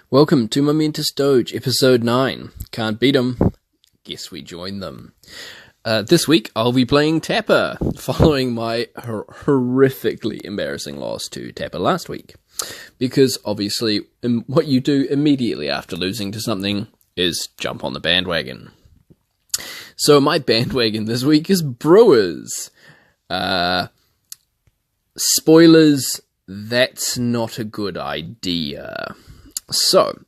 Welcome to Momentous Doge, episode 9. Can't beat 'em. Guess we join them. This week, I'll be playing Tapper, following my horrifically embarrassing loss to Tapper last week. Because, obviously, what you do immediately after losing to something is jump on the bandwagon. So, my bandwagon this week is Brewers. Spoilers, that's not a good idea. So,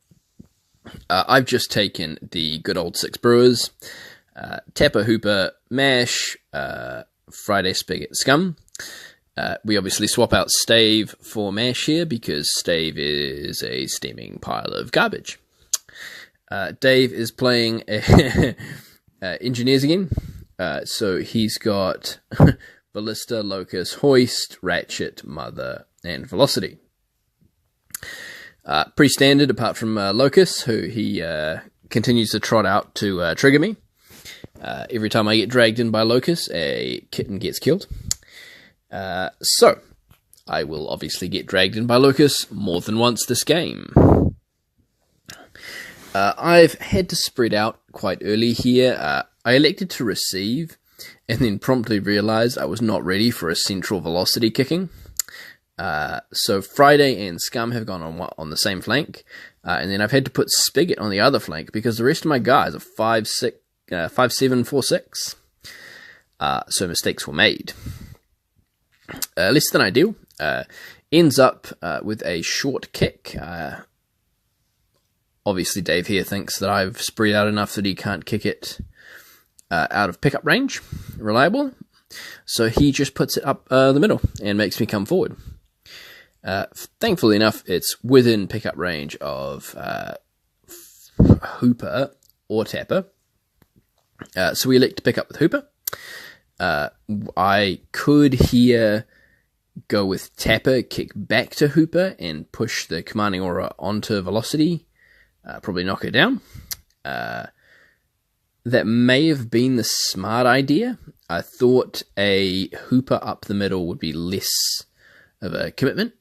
I've just taken the good old 6 Brewers, Tapper, Hooper, Mash, Friday, Spigot, Scum. We obviously swap out Stave for Mash here, because Stave is a steaming pile of garbage. Dave is playing Engineers again, so he's got Ballista, Locust, Hoist, Ratchet, Mother, and Velocity. Pretty standard, apart from Locust, who he continues to trot out to trigger me. Every time I get dragged in by Locust, a kitten gets killed. So, I will obviously get dragged in by Locust more than once this game. I've had to spread out quite early here. I elected to receive, and then promptly realized I was not ready for a central velocity kicking. So Friday and Scum have gone on the same flank, and then I've had to put Spigot on the other flank because the rest of my guys are 5'7", 4'6". So mistakes were made. Less than ideal. Ends up with a short kick. Obviously Dave here thinks that I've spread out enough that he can't kick it out of pickup range. Reliable. So he just puts it up the middle and makes me come forward. Thankfully enough, it's within pickup range of Hooper or Tapper. So we elect to pick up with Hooper. I could here go with Tapper, kick back to Hooper, and push the commanding aura onto Velocity. Probably knock it down. That may have been the smart idea. I thought a Hooper up the middle would be less of a commitment.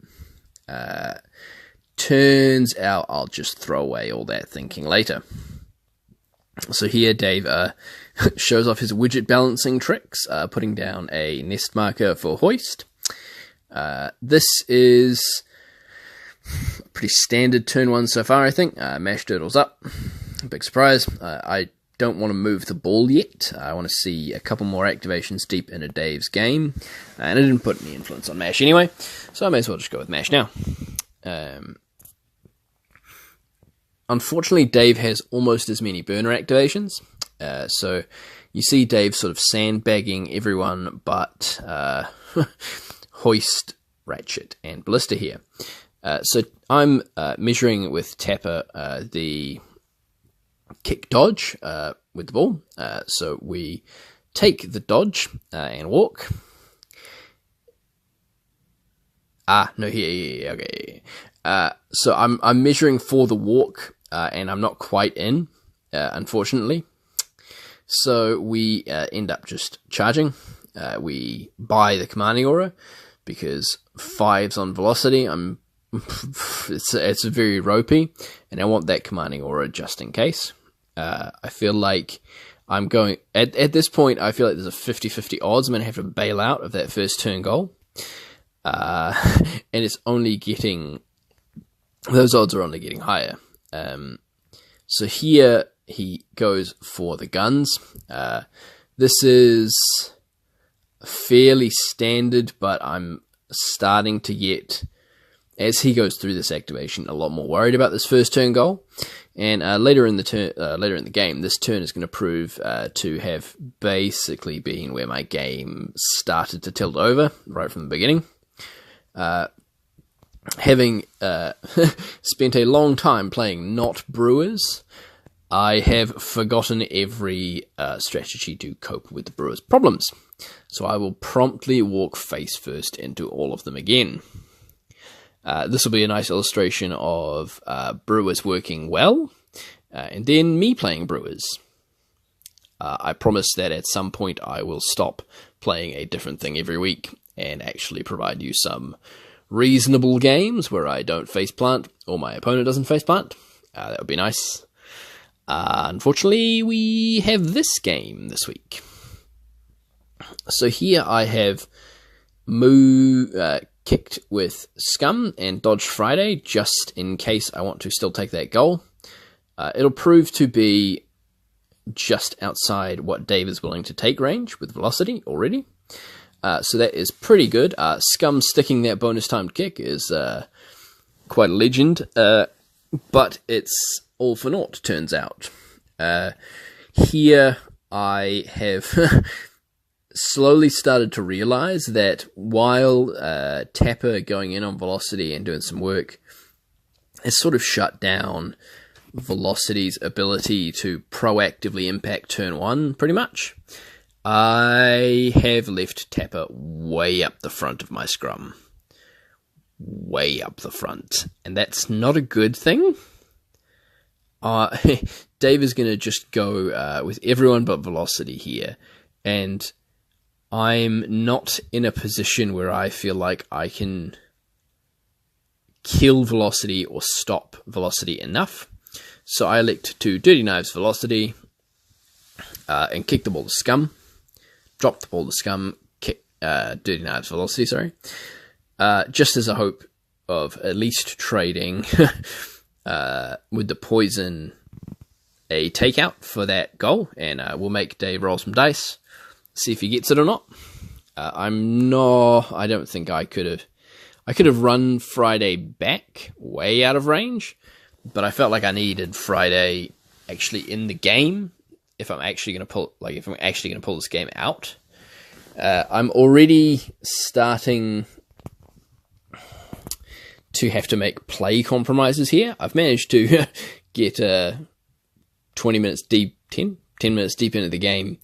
Turns out I'll just throw away all that thinking later. So here Dave shows off his widget balancing tricks, putting down a nest marker for Hoist. This is a pretty standard turn 1 so far, I think. Mash Turtles up. Big surprise. I don't want to move the ball yet. I want to see a couple more activations deep into Dave's game. And I didn't put any influence on Mash anyway, so I may as well just go with Mash now. Unfortunately, Dave has almost as many burner activations. So you see Dave sort of sandbagging everyone but Hoist, Ratchet, and Ballista here. So I'm measuring with Tapper the kick dodge with the ball. So we take the dodge and walk. No, here, okay. So I'm measuring for the walk, and I'm not quite in, unfortunately. So we end up just charging. We buy the commanding aura because 5's on Velocity. It's very ropey, and I want that commanding aura just in case. I feel like I'm going... At this point, I feel like there's a 50-50 odds I'm going to have to bail out of that first turn goal. And it's only getting... Those odds are only getting higher. So here, he goes for the guns. This is fairly standard, but I'm starting to get... As he goes through this activation, a lot more worried about this first turn goal, and later in the game, this turn is going to prove to have basically been where my game started to tilt over right from the beginning. Having spent a long time playing not Brewers, I have forgotten every strategy to cope with the Brewers' problems, so I will promptly walk face first into all of them again. This will be a nice illustration of Brewers working well, and then me playing Brewers. I promise that at some point I will stop playing a different thing every week and actually provide you some reasonable games where I don't faceplant or my opponent doesn't faceplant. That would be nice. Unfortunately, we have this game this week. So here I have kicked with Scum and dodged Friday, just in case I want to still take that goal. It'll prove to be just outside what Dave is willing to take range with velocity already. So that is pretty good. Scum sticking that bonus timed kick is quite a legend, but it's all for naught, turns out. Here I have slowly started to realize that while Tapper going in on velocity and doing some work has sort of shut down Velocity's ability to proactively impact turn 1, pretty much, I have left Tapper way up the front of my scrum. Way up the front. And that's not a good thing. Dave is going to just go with everyone but Velocity here. And I'm not in a position where I feel like I can kill Velocity or stop Velocity enough. So I elect to Dirty Knives Velocity and kick the ball to Scum. Drop the ball to Scum, kick Dirty Knives Velocity, sorry. Just as a hope of at least trading with the poison a takeout for that goal. And we'll make Dave roll some dice, see if he gets it or not. I don't think I could have run Friday back way out of range, but I felt like I needed Friday actually in the game if I'm actually going to pull this game out. I'm already starting to have to make play compromises here. I've managed to get 10 minutes deep into the game,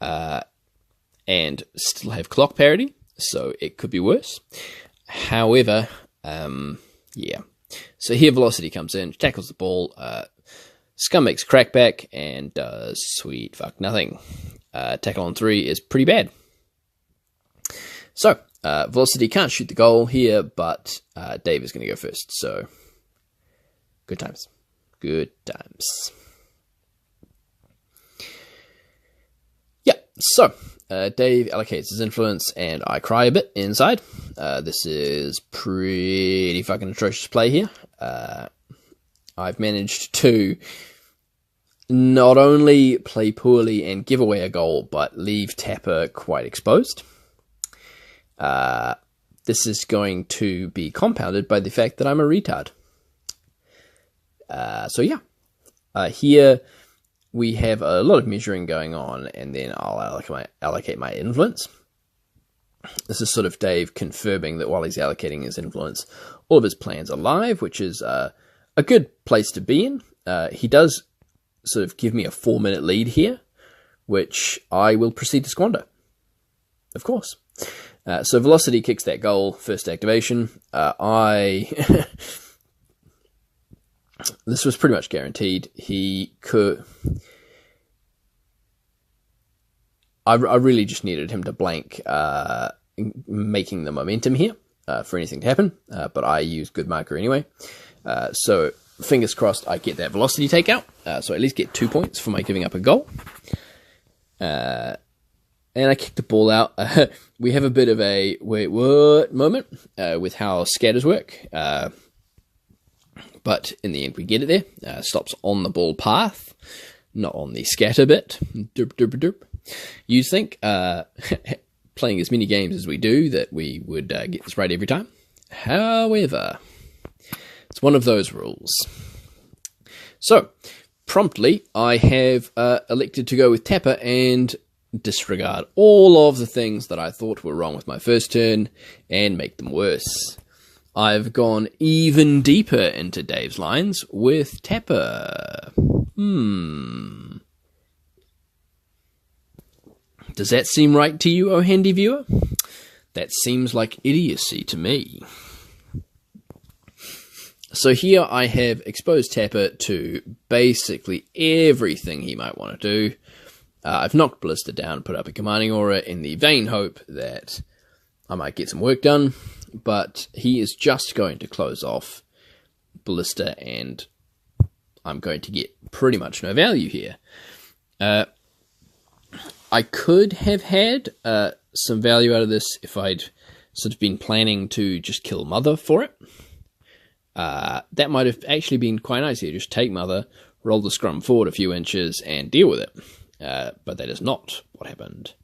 and still have clock parity, so it could be worse. However, yeah. So here Velocity comes in, tackles the ball, Scum makes crackback, and does sweet fuck nothing. Tackle on 3 is pretty bad. So, Velocity can't shoot the goal here, but Dave is going to go first, so good times. Good times. Yeah, so Dave allocates his influence, and I cry a bit inside. This is pretty fucking atrocious play here. I've managed to not only play poorly and give away a goal, but leave Tapper quite exposed. This is going to be compounded by the fact that I'm a retard. So yeah, here we have a lot of measuring going on, and then I'll allocate my influence. This is sort of Dave confirming that while he's allocating his influence, all of his plans are live, which is a good place to be in. He does sort of give me a 4-minute lead here, which I will proceed to squander, of course. So Velocity kicks that goal, first activation. This was pretty much guaranteed. He could... I really just needed him to blank, making the momentum here for anything to happen, but I used good marker anyway. So fingers crossed I get that Velocity takeout, so I at least get 2 points for my giving up a goal. And I kicked the ball out. We have a bit of a wait what moment with how scatters work. But in the end we get it there. Stops on the ball path, not on the scatter bit. Derp, derp, derp. You'd think, playing as many games as we do, that we would get this right every time. However, it's one of those rules. So, promptly, I have elected to go with Tapper and disregard all of the things that I thought were wrong with my first turn and make them worse. I've gone even deeper into Dave's lines with Tapper. Does that seem right to you, oh handy viewer? That seems like idiocy to me. So here I have exposed Tapper to basically everything he might want to do. I've knocked Ballista down, put up a commanding aura in the vain hope that I might get some work done, but he is just going to close off Ballista and I'm going to get pretty much no value here. I could have had some value out of this if I'd sort of been planning to just kill Mother for it. That might have actually been quite nice here. Just take Mother, roll the scrum forward a few inches, and deal with it. But that is not what happened.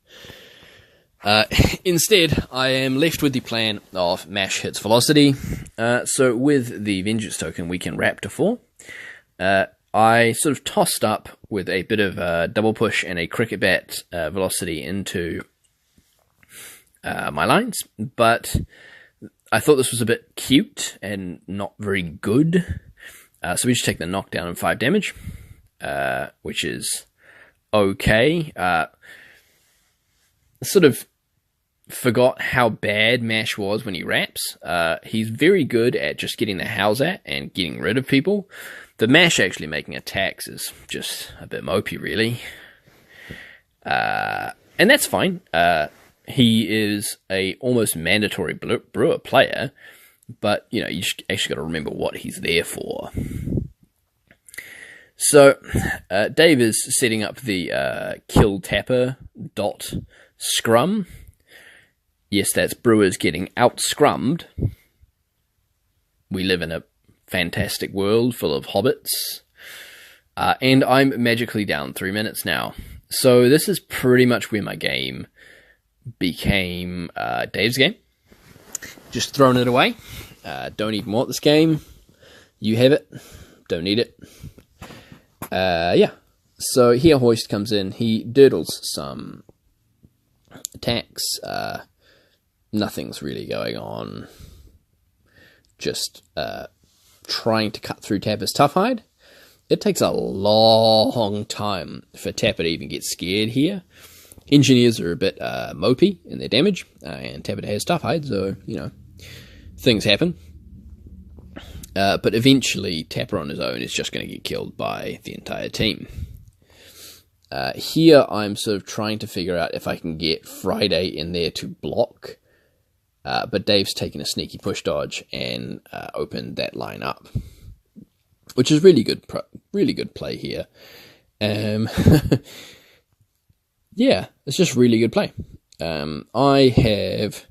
Instead, I am left with the plan of mash hits velocity. So with the Vengeance token, we can wrap to 4. I sort of tossed up with a bit of double push and a cricket bat velocity into my lines, but I thought this was a bit cute and not very good. So we just take the knockdown and 5 damage, which is okay. Sort of forgot how bad Mash was when he raps. He's very good at just getting the howls at and getting rid of people. The Mash actually making attacks is just a bit mopey, really. And that's fine. He is a almost mandatory Brewer player, but, you know, you just actually got to remember what he's there for. So, Dave is setting up the kill tapper dot scrum. Yes, that's Brewers getting out-scrummed. We live in a fantastic world full of hobbits. And I'm magically down 3 minutes now. So this is pretty much where my game became Dave's game. Just throwing it away. Don't even want this game. You have it. Don't need it. Yeah. So here Hoist comes in. He dirtles some attacks. Nothing's really going on. Just trying to cut through Tapper's Tough Hide. It takes a long time for Tapper to even get scared here. Engineers are a bit mopey in their damage, and Tapper has Tough Hide, so, you know, things happen. But eventually, Tapper on his own is just going to get killed by the entire team. Here, I'm sort of trying to figure out if I can get Friday in there to block, but Dave's taken a sneaky push dodge and opened that line up, which is really good play here. Yeah, it's just really good play. I have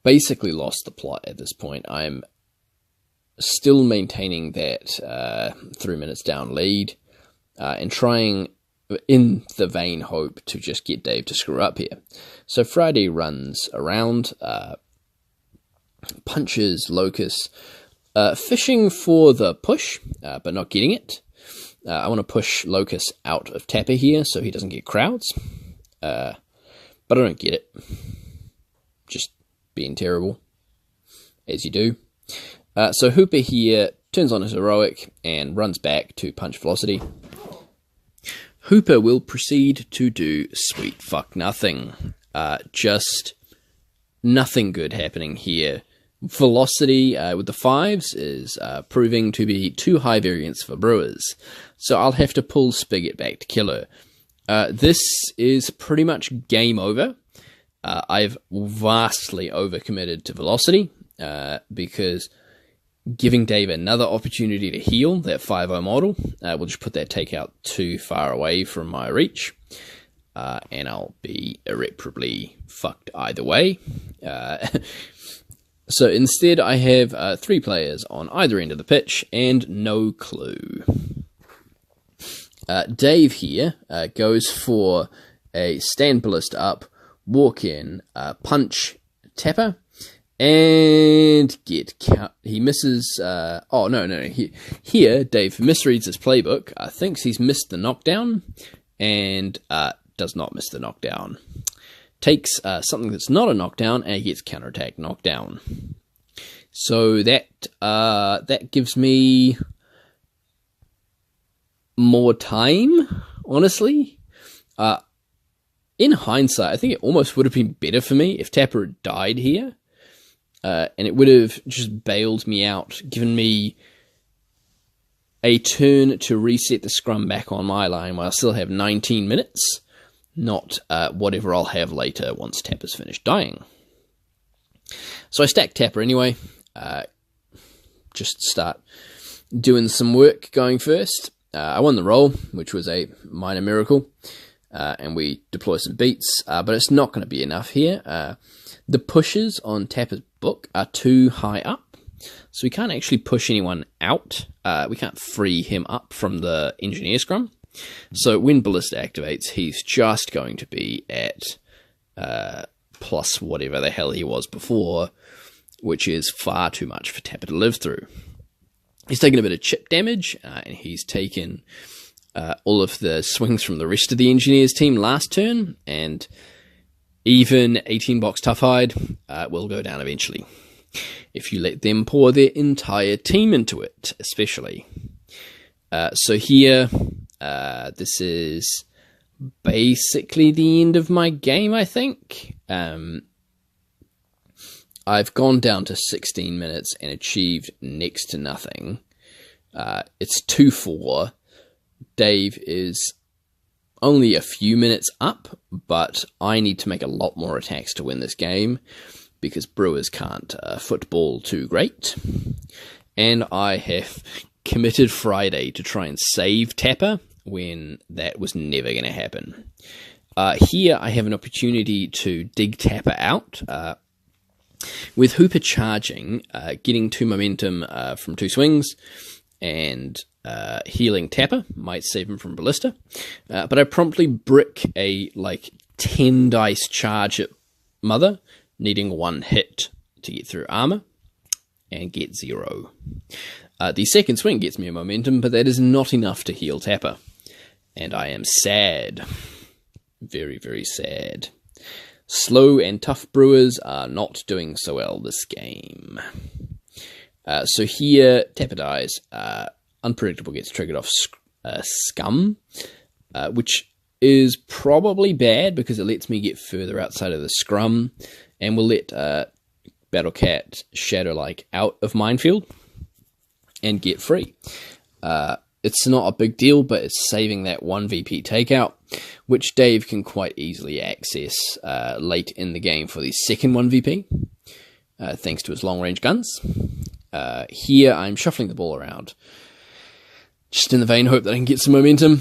basically lost the plot at this point. I'm still maintaining that 3 minutes down lead, and trying in the vain hope to just get Dave to screw up here. So Friday runs around, punches Locust, fishing for the push, but not getting it. I want to push Locust out of Tapper here so he doesn't get crowds, but I don't get it. Just being terrible, as you do. So Hooper here turns on his heroic and runs back to punch velocity. Hooper will proceed to do sweet fuck nothing. Just nothing good happening here. Velocity with the 5s is proving to be too high variance for Brewers, so I'll have to pull Spigot back to kill her. This is pretty much game over. I've vastly overcommitted to velocity, because giving Dave another opportunity to heal that 5-0 model will just put that takeout too far away from my reach, and I'll be irreparably fucked either way. So instead I have 3 players on either end of the pitch and no clue. Dave here goes for a stand ballista up, walk in, punch Tapper, and get count. He misses. Oh no! Here Dave misreads his playbook. Thinks he's missed the knockdown, and does not miss the knockdown. Takes something that's not a knockdown and gets counterattack knockdown. So that gives me more time, honestly. In hindsight, I think it almost would have been better for me if Tapper had died here. And it would have just bailed me out, given me a turn to reset the scrum back on my line while I still have 19 minutes, not whatever I'll have later once Tapper's finished dying. So I stack Tapper anyway, just start doing some work going first. I won the roll, which was a minor miracle, and we deploy some beats, but it's not going to be enough here. The pushes on Tapper's book are too high up, so we can't actually push anyone out. We can't free him up from the engineer scrum. So when Ballista activates, he's just going to be at plus whatever the hell he was before, which is far too much for Tapper to live through. He's taken a bit of chip damage, and he's taken all of the swings from the rest of the engineers team last turn, and even 18-box Tough Hide will go down eventually, if you let them pour their entire team into it, especially. So here, this is basically the end of my game, I think. I've gone down to 16 minutes and achieved next to nothing. It's 2-4. Dave is only a few minutes up, but I need to make a lot more attacks to win this game, because Brewers can't football too great. And I have committed Friday to try and save Tapper, when that was never going to happen. Here I have an opportunity to dig Tapper out. With Hooper charging, getting 2 momentum from 2 swings, and healing Tapper might save him from Ballista. But I promptly brick a 10 dice charge at Mother, needing 1 hit to get through armor, and get 0. The second swing gets me a momentum, but that is not enough to heal Tapper. And I am sad. Very, very sad. Slow and tough Brewers are not doing so well this game. So here, Tapper dies. Unpredictable gets triggered off Scum, which is probably bad because it lets me get further outside of the scrum, and will let Battlecat Shadow out of Minefield and get free. It's not a big deal, but it's saving that 1 VP takeout, which Dave can quite easily access late in the game for the second 1 VP, thanks to his long-range guns. Here, I'm shuffling the ball around, just in the vain hope that I can get some momentum,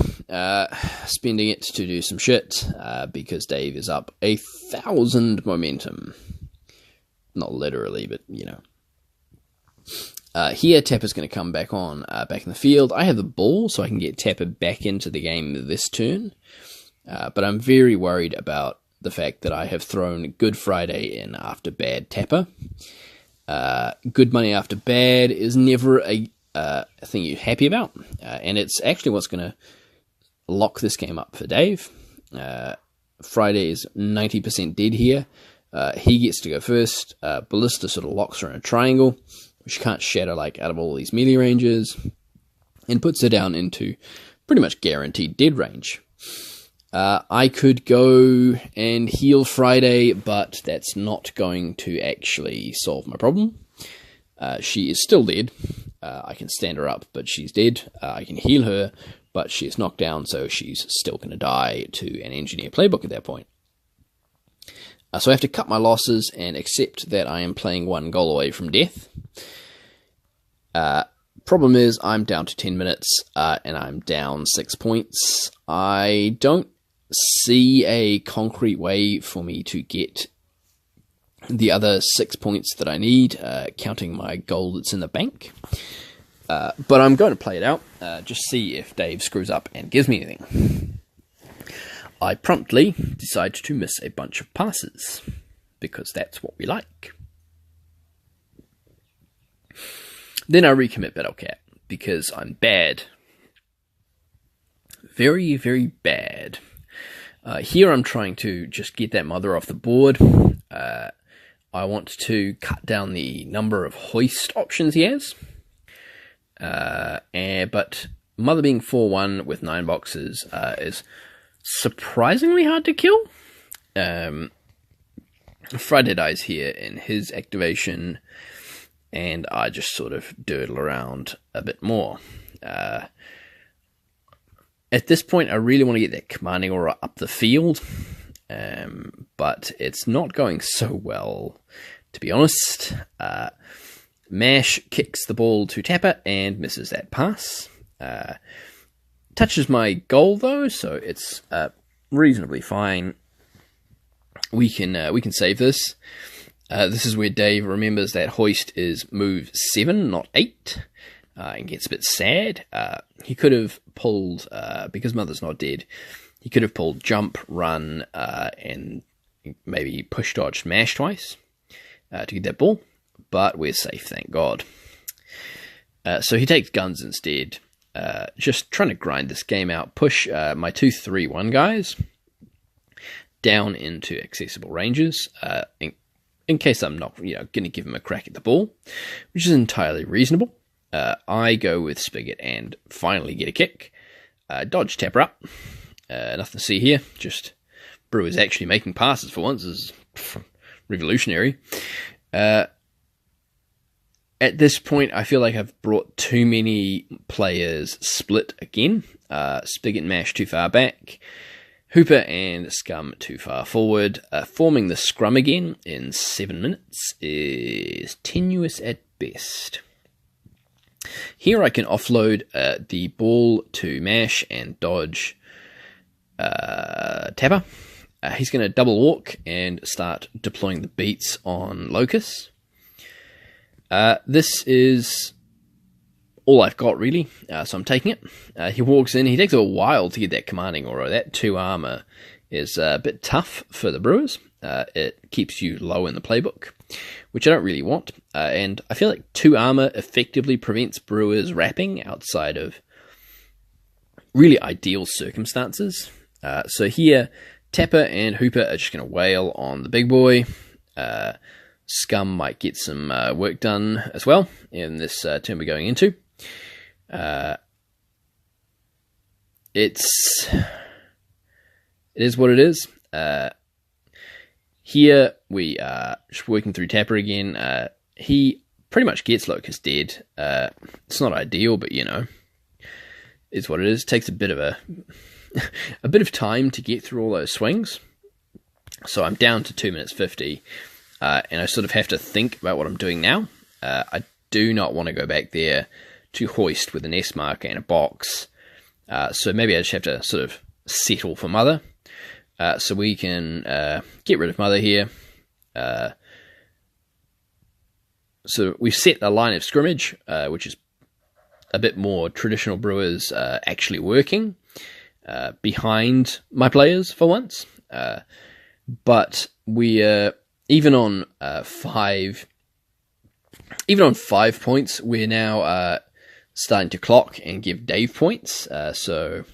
spending it to do some shit, because Dave is up 1,000 momentum. Not literally, but, you know. Here, Tapper's going to come back on, back in the field. I have the ball, so I can get Tapper back into the game this turn. But I'm very worried about the fact that I have thrown Good Friday in after bad Tapper. Good money after bad is never a thing you're happy about. And it's actually what's going to lock this game up for Dave. Friday is 90% dead here. He gets to go first. Ballista sort of locks her in a triangle, which can't shatter out of all these melee ranges, and puts her down into pretty much guaranteed dead range. I could go and heal Friday, but that's not going to actually solve my problem. She is still dead. I can stand her up, but she's dead. I can heal her, but she is knocked down, so she's still going to die to an engineer playbook at that point. So I have to cut my losses and accept that I am playing 1 goal away from death. Problem is, I'm down to 10 minutes, and I'm down 6 points. I don't see a concrete way for me to get the other 6 points that I need, counting my gold that's in the bank. But I'm going to play it out, just see if Dave screws up and gives me anything. I promptly decide to miss a bunch of passes, because that's what we like. Then I recommit Battlecat, because I'm bad. Very, very bad. Here I'm trying to just get that Mother off the board. I want to cut down the number of hoist options he has. But Mother being 4-1 with 9 boxes is surprisingly hard to kill. Friday dies here in his activation, and I just sort of dirtle around a bit more. At this point, I really want to get that commanding aura up the field, but it's not going so well, to be honest. Mash kicks the ball to Tapper and misses that pass. Touches my goal though, so it's reasonably fine. We can save this. This is where Dave remembers that hoist is move 7, not 8, and gets a bit sad. He could have pulled, because Mother's not dead, he could have pulled jump, run, and maybe push dodge mash twice to get that ball, but we're safe, thank God. So he takes guns instead, just trying to grind this game out, push my 2-3-1 guys down into accessible ranges, in case I'm not, going to give him a crack at the ball, which is entirely reasonable. I go with Spigot and finally get a kick. Dodge Tapper up. Nothing to see here. Just Brewers actually making passes for once is revolutionary. At this point, I feel like I've brought too many players split again. Spigot and Mash too far back. Hooper and Scum too far forward. Forming the scrum again in 7 minutes is tenuous at best. Here I can offload the ball to Mash and dodge Tapper. He's going to double walk and start deploying the beats on Locus. This is all I've got, really, so I'm taking it. He walks in. He takes a while to get that commanding aura. That 2 armor is a bit tough for the Brewers. It keeps you low in the playbook, which I don't really want. And I feel like 2 armor effectively prevents Brewers wrapping outside of really ideal circumstances. So here, Tapper and Hooper are just going to wail on the big boy. Scum might get some work done as well in this turn we're going into. It is what it is. Here we are just working through Tapper again. He pretty much gets Locus dead. It's not ideal, but it's what it is. It takes a bit of a bit of time to get through all those swings. So I'm down to 2 minutes 50, and I sort of have to think about what I'm doing now. I do not want to go back there to hoist with an S marker and a box. So maybe I just have to sort of settle for Mother. So we can get rid of Mother here. So we've set a line of scrimmage, which is a bit more traditional Brewers actually working behind my players for once. But we even on 5 points, we're now starting to clock and give Dave points. So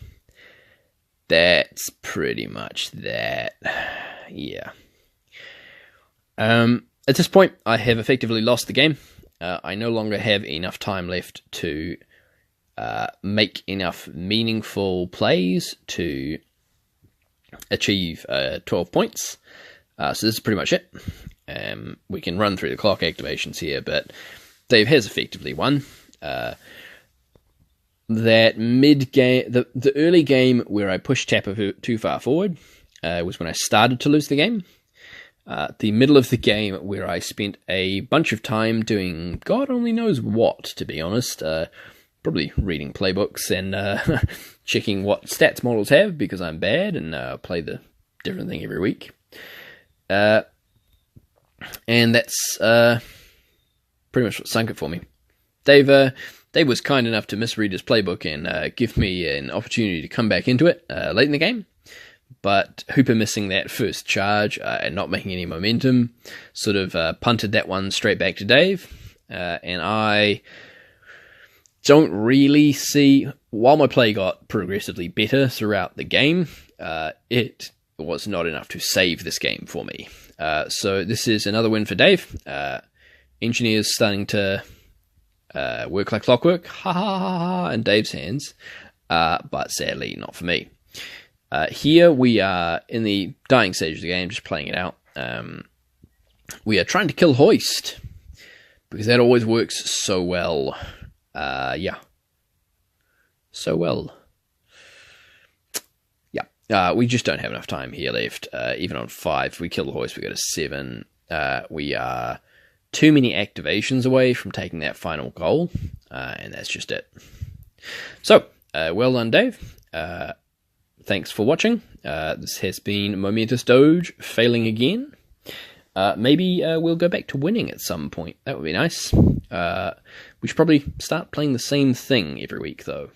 that's pretty much that. Yeah. At this point, I have effectively lost the game. I no longer have enough time left to make enough meaningful plays to achieve 12 points. So this is pretty much it. We can run through the clock activations here, but Dave has effectively won. That mid-game, the early game where I pushed Tapper too far forward was when I started to lose the game. The middle of the game where I spent a bunch of time doing God only knows what, to be honest. Probably reading playbooks and checking what stats models have because I'm bad and play the different thing every week. And that's pretty much what sunk it for me. Dave was kind enough to misread his playbook and give me an opportunity to come back into it late in the game. But Hooper missing that first charge and not making any momentum sort of punted that one straight back to Dave. And I don't really see, while my play got progressively better throughout the game, it was not enough to save this game for me. So this is another win for Dave. Engineers starting to work like clockwork, ha ha ha ha, in Dave's hands, but sadly not for me. Here we are in the dying stage of the game, just playing it out. We are trying to kill Hoist, because that always works so well. Yeah. So well. Yeah. We just don't have enough time here left. Even on 5, if we kill the Hoist, we go to 7. We are too many activations away from taking that final goal, and that's just it. So, well done, Dave. Thanks for watching. This has been Momentous Doge failing again. Maybe we'll go back to winning at some point. That would be nice. We should probably start playing the same thing every week, though.